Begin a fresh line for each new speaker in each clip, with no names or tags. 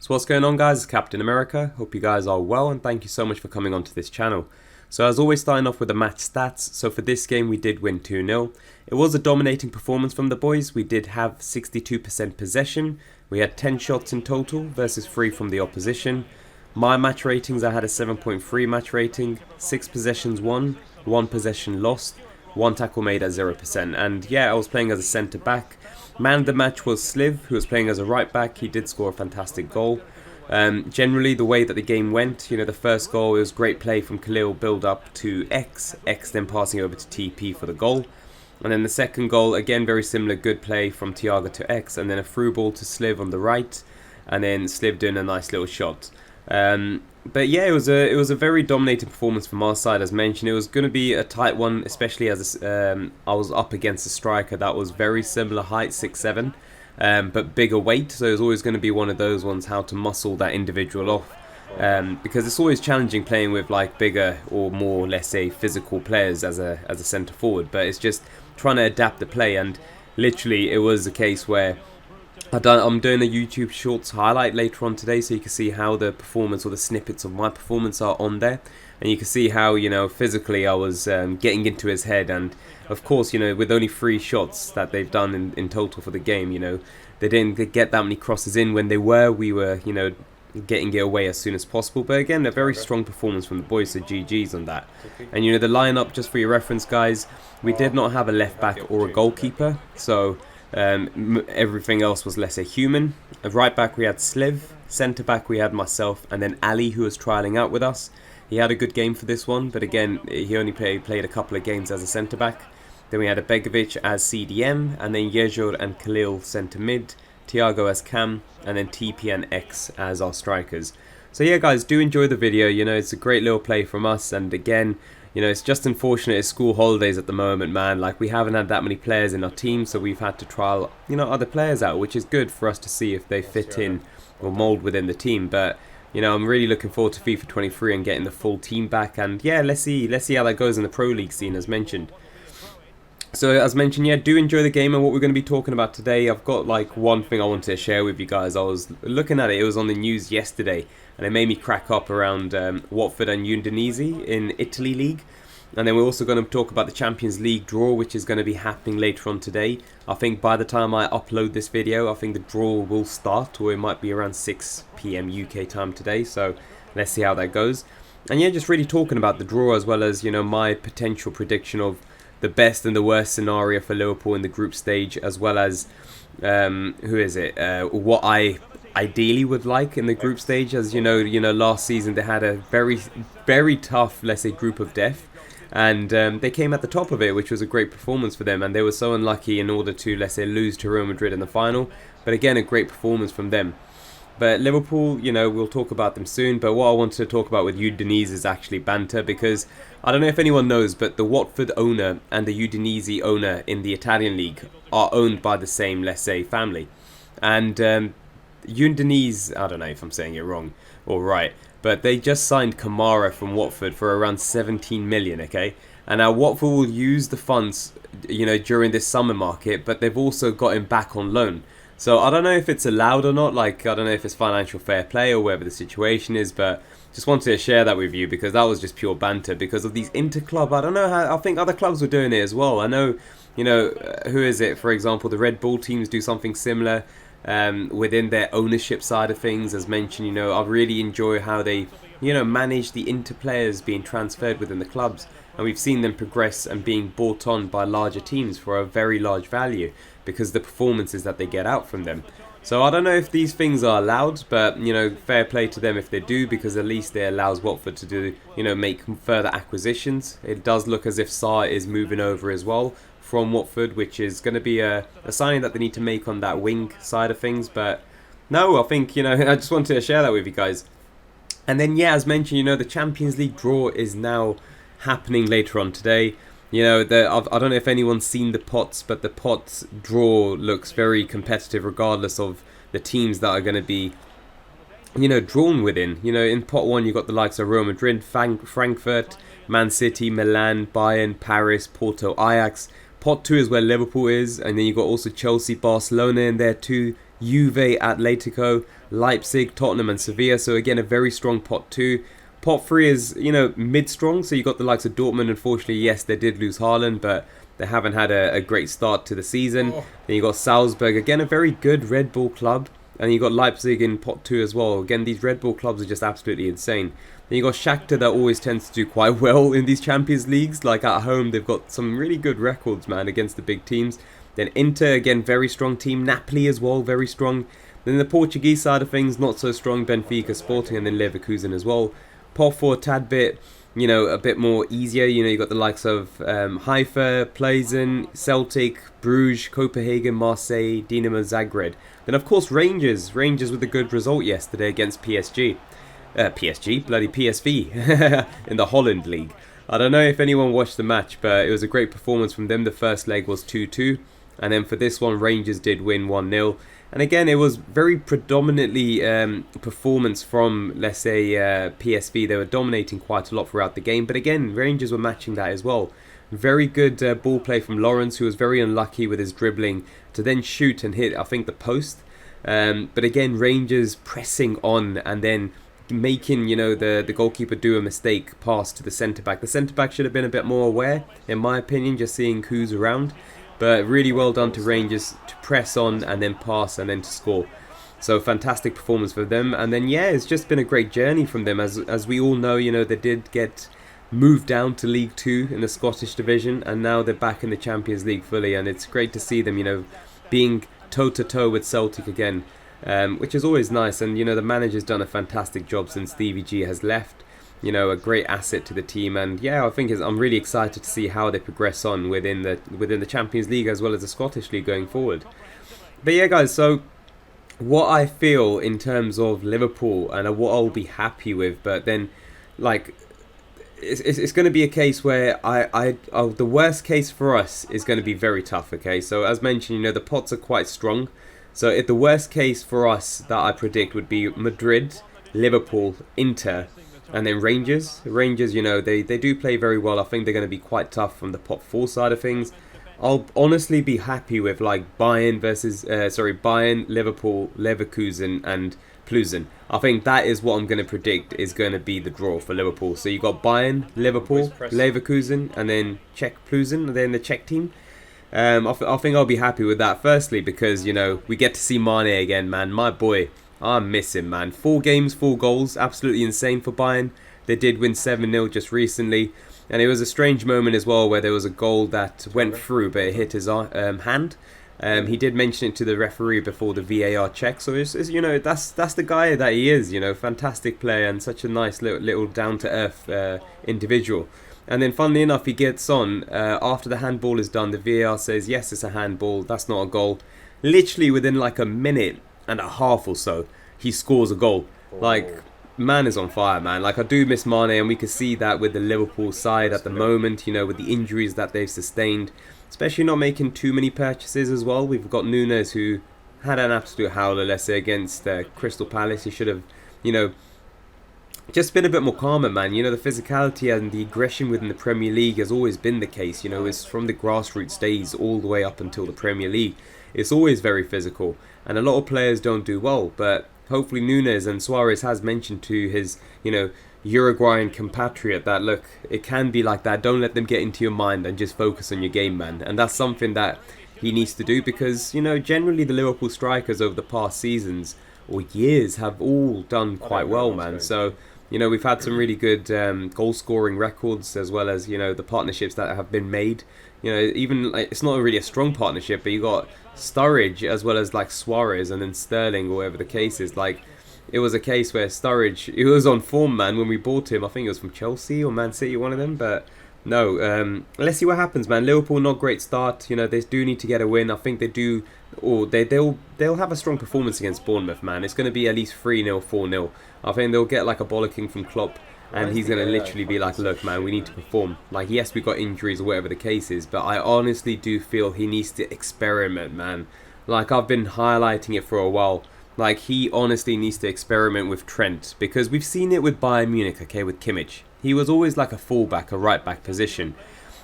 So what's going on, guys? It's Captain America. Hope you guys are well, and thank you so much for coming onto this channel. So as always, starting off with the match stats. So for this game we did win 2-0. It was a dominating performance from the boys. We did have 62% possession. We had 10 shots in total versus 3 from the opposition. My match ratings, I had a 7.3 match rating, 6 possessions won, 1 possession lost, 1 tackle made at 0%. And yeah, I was playing as a centre back. Man of the match was Sliv, who was playing as a right back. He did score a fantastic goal. Generally, the way that the game went, the first goal, it was great play from Khalil, build up to X then passing over to TP for the goal. And then the second goal, again, very similar, good play from Thiago to X, and then a through ball to Sliv on the right, and then Sliv doing a nice little shot. But yeah, it was a very dominating performance from our side. As mentioned, it was going to be a tight one, especially as I was up against a striker that was very similar height, 6'7", but bigger weight. So it was always going to be one of those ones, how to muscle that individual off, because it's always challenging playing with like bigger or more, let's say, physical players as a centre forward. But it's just trying to adapt the play, and literally it was a case where I'm doing a YouTube Shorts highlight later on today, so you can see how the performance or the snippets of my performance are on there, and you can see how physically I was getting into his head. And of course, with only 3 shots that they've done in total for the game, they didn't get that many crosses in. When we were getting it away as soon as possible. But again, a very strong performance from the boys, so GG's on that. And the lineup, just for your reference, guys, we did not have a left back or a goalkeeper, so everything else was, let's say, human. At right back we had Sliv, centre back we had myself, and then Ali, who was trialling out with us. He had a good game for this one, but again, he only played a couple of games as a centre back. Then we had a Begovic as CDM, and then Yejor and Khalil centre mid, Thiago as Cam, and then TP and X as our strikers. So yeah, guys, do enjoy the video. It's a great little play from us, and again, it's just unfortunate it's school holidays at the moment, man. Like, we haven't had that many players in our team, so we've had to trial, other players out, which is good for us to see if they fit in or mould within the team. But, I'm really looking forward to FIFA 23 and getting the full team back. And yeah, let's see how that goes in the Pro League scene, as mentioned. So, as mentioned, yeah, do enjoy the game and what we're going to be talking about today. I've got, like, one thing I wanted to share with you guys. I was looking at it. It was on the news yesterday, and it made me crack up around Watford and Udinese in Italy League. And then we're also going to talk about the Champions League draw, which is going to be happening later on today. I think by the time I upload this video, I think the draw will start, or it might be around 6 PM UK time today. So let's see how that goes. And yeah, just really talking about the draw, as well as, my potential prediction of the best and the worst scenario for Liverpool in the group stage, as well as what I ideally would like in the group stage. As last season they had a very, very tough, let's say, group of death, and they came at the top of it, which was a great performance for them. And they were so unlucky in order to, let's say, lose to Real Madrid in the final. But again, a great performance from them. But Liverpool, we'll talk about them soon. But what I wanted to talk about with Udinese is actually banter, because I don't know if anyone knows, but the Watford owner and the Udinese owner in the Italian league are owned by the same, let's say, family. And Udinese, I don't know if I'm saying it wrong or right, but they just signed Kamara from Watford for around 17 million, okay? And now Watford will use the funds, during this summer market, but they've also got him back on loan. So I don't know if it's allowed or not. Like, I don't know if it's financial fair play or whatever the situation is, but just wanted to share that with you, because that was just pure banter because of these inter-club. I don't know how, I think other clubs were doing it as well. I know, who is it? For example, the Red Bull teams do something similar within their ownership side of things. As mentioned, I really enjoy how they, manage the inter-players being transferred within the clubs. And we've seen them progress and being bought on by larger teams for a very large value, because the performances that they get out from them. So I don't know if these things are allowed, but fair play to them if they do, because at least it allows Watford to do, make further acquisitions. It does look as if Sarr is moving over as well from Watford, which is going to be a sign that they need to make on that wing side of things. But no, I think, I just wanted to share that with you guys. And then yeah, as mentioned, the Champions League draw is now happening later on today. I don't know if anyone's seen the pots, but the pots draw looks very competitive regardless of the teams that are going to be, drawn within. In pot 1 you've got the likes of Real Madrid, Frankfurt, Man City, Milan, Bayern, Paris, Porto, Ajax. Pot 2 is where Liverpool is, and then you've got also Chelsea, Barcelona in there too, Juve, Atletico, Leipzig, Tottenham and Sevilla. So again, a very strong pot 2. Pot 3 is, mid-strong. So you got the likes of Dortmund. Unfortunately, yes, they did lose Haaland, but they haven't had a great start to the season. Then you got Salzburg, again, a very good Red Bull club. And you got Leipzig in pot 2 as well. Again, these Red Bull clubs are just absolutely insane. Then you got Shakhtar that always tends to do quite well in these Champions Leagues. Like at home, they've got some really good records, man, against the big teams. Then Inter, again, very strong team. Napoli as well, very strong. Then the Portuguese side of things, not so strong. Benfica, Sporting, and then Leverkusen as well. Pot 4, tad bit, a bit more easier. You got the likes of Haifa, Plzen, Celtic, Bruges, Copenhagen, Marseille, Dinamo Zagreb. Then, of course, Rangers with a good result yesterday against PSG. Bloody PSV in the Holland League. I don't know if anyone watched the match, but it was a great performance from them. The first leg was 2-2. And then for this one, Rangers did win 1-0. And again, it was very predominantly performance from, let's say, PSV. They were dominating quite a lot throughout the game. But again, Rangers were matching that as well. Very good ball play from Lawrence, who was very unlucky with his dribbling to then shoot and hit, I think, the post. But again, Rangers pressing on and then making, the goalkeeper do a mistake pass to the centre-back. The centre-back should have been a bit more aware, in my opinion, just seeing who's around. But really well done to Rangers to press on and then pass and then to score. So fantastic performance for them. And then, yeah, it's just been a great journey from them. As we all know, they did get moved down to League 2 in the Scottish division. And now they're back in the Champions League fully. And it's great to see them, being toe-to-toe with Celtic again. Which is always nice. And, the manager's done a fantastic job since Stevie G has left. A great asset to the team, and yeah, I think I'm really excited to see how they progress on within the Champions League as well as the Scottish League going forward. But yeah, guys, so what I feel in terms of Liverpool and what I'll be happy with, but then like it's going to be a case where the worst case for us is going to be very tough. Okay, so as mentioned, the pots are quite strong. So if the worst case for us that I predict would be Madrid, Liverpool, Inter. And then Rangers, they do play very well. I think they're going to be quite tough from the pot 4 side of things. I'll honestly be happy with like Bayern, Liverpool, Leverkusen and Plzen. I think that is what I'm going to predict is going to be the draw for Liverpool. So you got Bayern, Liverpool, Leverkusen and then Czech Plzen, and then the Czech team. I think I'll be happy with that. Firstly, because, we get to see Mane again, man. My boy. I miss him, man. 4 games, 4 goals. Absolutely insane for Bayern. They did win 7-0 just recently. And it was a strange moment as well where there was a goal that went through, but it hit his hand. He did mention it to the referee before the VAR check. So, it's that's the guy that he is, fantastic player and such a nice little down-to-earth individual. And then, funnily enough, he gets on. After the handball is done, the VAR says, yes, it's a handball. That's not a goal. Literally within like a minute and a half or so, he scores a goal. Like, man is on fire, man. Like, I do miss Mane, and we can see that with the Liverpool side at the moment, with the injuries that they've sustained, especially not making too many purchases as well. We've got Nunes, who had an absolute howler, let's say, against Crystal Palace. He should have, just been a bit more calmer, man. The physicality and the aggression within the Premier League has always been the case. It's from the grassroots days all the way up until the Premier League. It's always very physical. And a lot of players don't do well, but hopefully Nunes, and Suarez has mentioned to his, Uruguayan compatriot that, look, it can be like that. Don't let them get into your mind and just focus on your game, man. And that's something that he needs to do because, generally the Liverpool strikers over the past seasons or years have all done quite well, man. So, we've had some really good goal-scoring records as well as, the partnerships that have been made. Even like, it's not really a strong partnership, but you got Sturridge as well as like Suarez and then Sterling or whatever the case is. Like, it was a case where Sturridge, he was on form, man, when we bought him. I think it was from Chelsea or Man City, one of them. But no, let's see what happens, man. Liverpool, not great start. They do need to get a win. I think they do, or they'll have a strong performance against Bournemouth, man. It's going to be at least 3-0, 4-0. I think they'll get like a bollocking from Klopp. And he's going to literally be like, look, man, we need to perform. Like, yes, we got injuries or whatever the case is, but I honestly do feel he needs to experiment, man. Like, I've been highlighting it for a while. Like, he honestly needs to experiment with Trent. Because we've seen it with Bayern Munich, okay, with Kimmich. He was always like a fullback, a right-back position.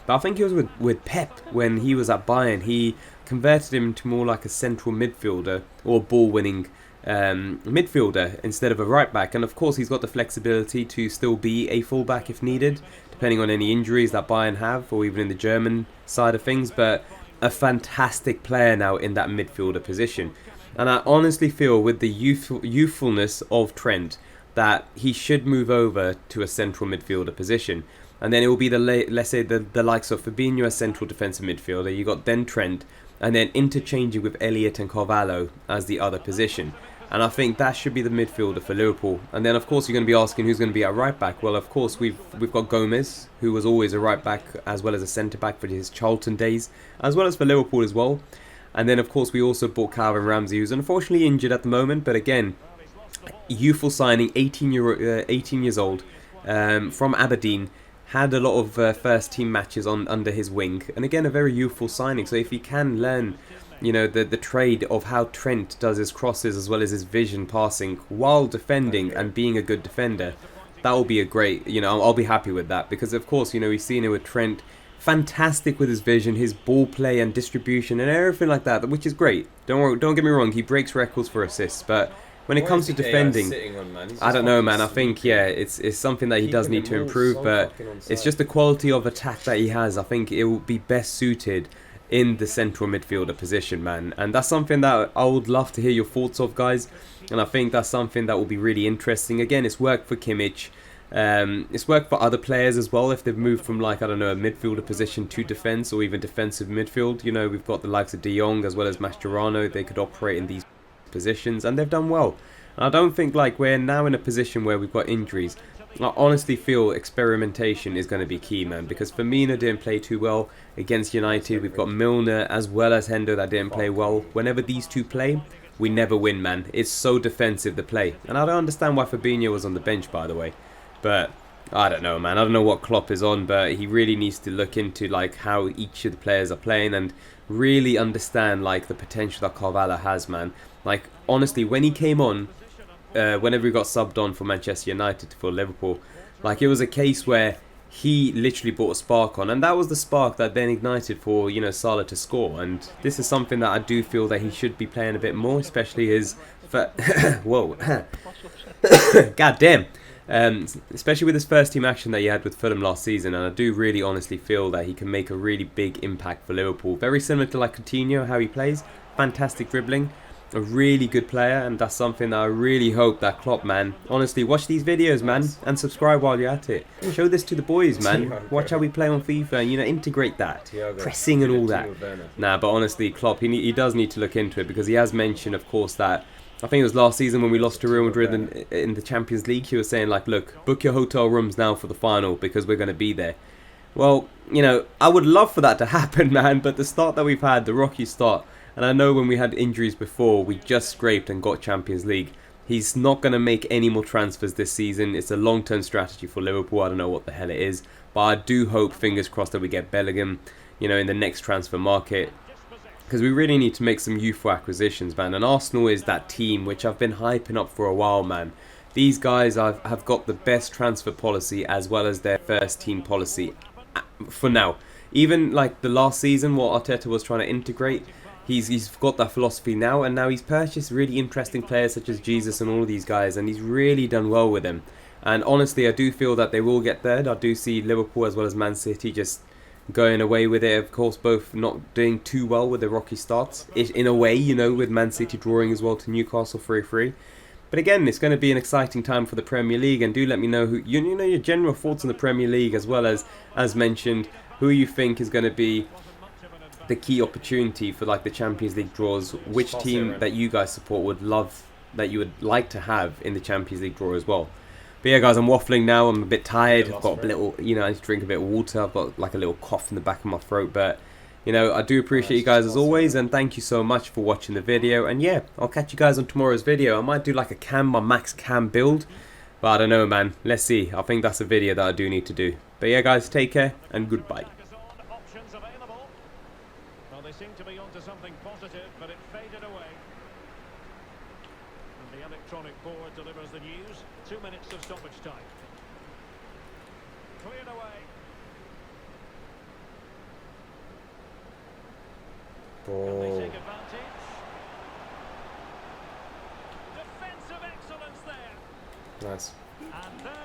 But I think it was with Pep when he was at Bayern. He converted him into more like a central midfielder or ball-winning midfielder instead of a right back. And of course he's got the flexibility to still be a full back if needed, depending on any injuries that Bayern have, or even in the German side of things. But a fantastic player now in that midfielder position. And I honestly feel with the youthfulness of Trent that he should move over to a central midfielder position. And then it will be let's say the likes of Fabinho as central defensive midfielder. You got then Trent, and then interchanging with Elliott and Carvalho as the other position. And I think that should be the midfielder for Liverpool. And then of course you're going to be asking who's going to be at right back. Well, of course we've got Gomez, who was always a right back as well as a centre back for his Charlton days, as well as for Liverpool as well. And then of course we also bought Calvin Ramsey, who's unfortunately injured at the moment, but again, youthful signing, 18 years old, from Aberdeen. Had a lot of first team matches under his wing, and again a very youthful signing. So if he can learn, you know, the trade of how Trent does his crosses as well as his vision passing while defending and being a good defender, that will be a great, you know, I'll be happy with that, because of course, you know, we've seen it with Trent, fantastic with his vision, his ball play and distribution and everything like that, which is great. Don't get me wrong, he breaks records for assists, but when it comes to defending, I don't know, man. I think, yeah, it's something that he does need to improve, but it's just the quality of attack that he has. I think it will be best suited in the central midfielder position, man. And that's something that I would love to hear your thoughts of, guys. And I think that's something that will be really interesting. Again, it's worked for Kimmich. It's worked for other players as well if they've moved from, like, I don't know, a midfielder position to defence or even defensive midfield. You know, we've got the likes of De Jong as well as Mascherano. They could operate in these positions and they've done well. And I don't think, like, we're now in a position where we've got injuries. I honestly feel experimentation is going to be key, man, because Firmino didn't play too well against United. We've got Milner as well as Hendo that didn't play well. Whenever these two play, we never win, man. It's so defensive, the play. And I don't understand why Fabinho was on the bench, by the way. But I don't know, man. I don't know what Klopp is on, but he really needs to look into, like, how each of the players are playing and really understand, like, the potential that Carvalho has, man. Like, honestly, when he came on, whenever he got subbed on for Manchester United for Liverpool, like, it was a case where he literally brought a spark on, and that was the spark that then ignited for, you know, Salah to score. And this is something that I do feel that he should be playing a bit more, especially his whoa god damn, especially with his first team action that he had with Fulham last season. And I do really honestly feel that he can make a really big impact for Liverpool, very similar to like Coutinho, how he plays, fantastic dribbling, a really good player. And that's something that I really hope that Klopp, man, honestly, watch these videos, man, and subscribe while you're at it. Show this to the boys, man. Watch how we play on FIFA and, you know, integrate that pressing and all that. Nah, but honestly, Klopp, he does need to look into it, because he has mentioned, of course, that I think it was last season when we lost to Real Madrid in the Champions League, he was saying, like, look, book your hotel rooms now for the final because we're going to be there. Well, you know, I would love for that to happen, man, but the start that we've had, the rocky start, and I know when we had injuries before, we just scraped and got Champions League. He's not going to make any more transfers this season. It's a long-term strategy for Liverpool. I don't know what the hell it is, but I do hope, fingers crossed, that we get Bellingham, you know, in the next transfer market, because we really need to make some youthful acquisitions, man. And Arsenal is that team which I've been hyping up for a while, man. These guys have got the best transfer policy as well as their first team policy for now. Even like the last season, what Arteta was trying to integrate, he's got that philosophy now, and now he's purchased really interesting players such as Jesus and all of these guys, and he's really done well with them. And honestly, I do feel that they will get third. I do see Liverpool as well as Man City just going away with it. Of course, both not doing too well with the rocky starts, in a way, you know, with Man City drawing as well to Newcastle 3-3. But again, it's going to be an exciting time for the Premier League, and do let me know who you know your general thoughts on the Premier League, as well as mentioned, who you think is going to be the key opportunity for like the Champions League draws. Which team that you guys support would love, that you would like to have in the Champions League draw as well. But yeah, guys, I'm waffling now. I'm a bit tired. I've got a little, you know, I need to drink a bit of water. I've got like a little cough in the back of my throat. But, you know, I do appreciate you guys as always. And thank you so much for watching the video. And yeah, I'll catch you guys on tomorrow's video. I might do like my max cam build. But I don't know, man. Let's see. I think that's a video that I do need to do. But yeah, guys, take care and goodbye.
Well, they seem to be onto something positive, but it faded away. And the electronic board delivers the news. 2 minutes of stoppage time. Cleared away. And they take advantage.
Nice.
And there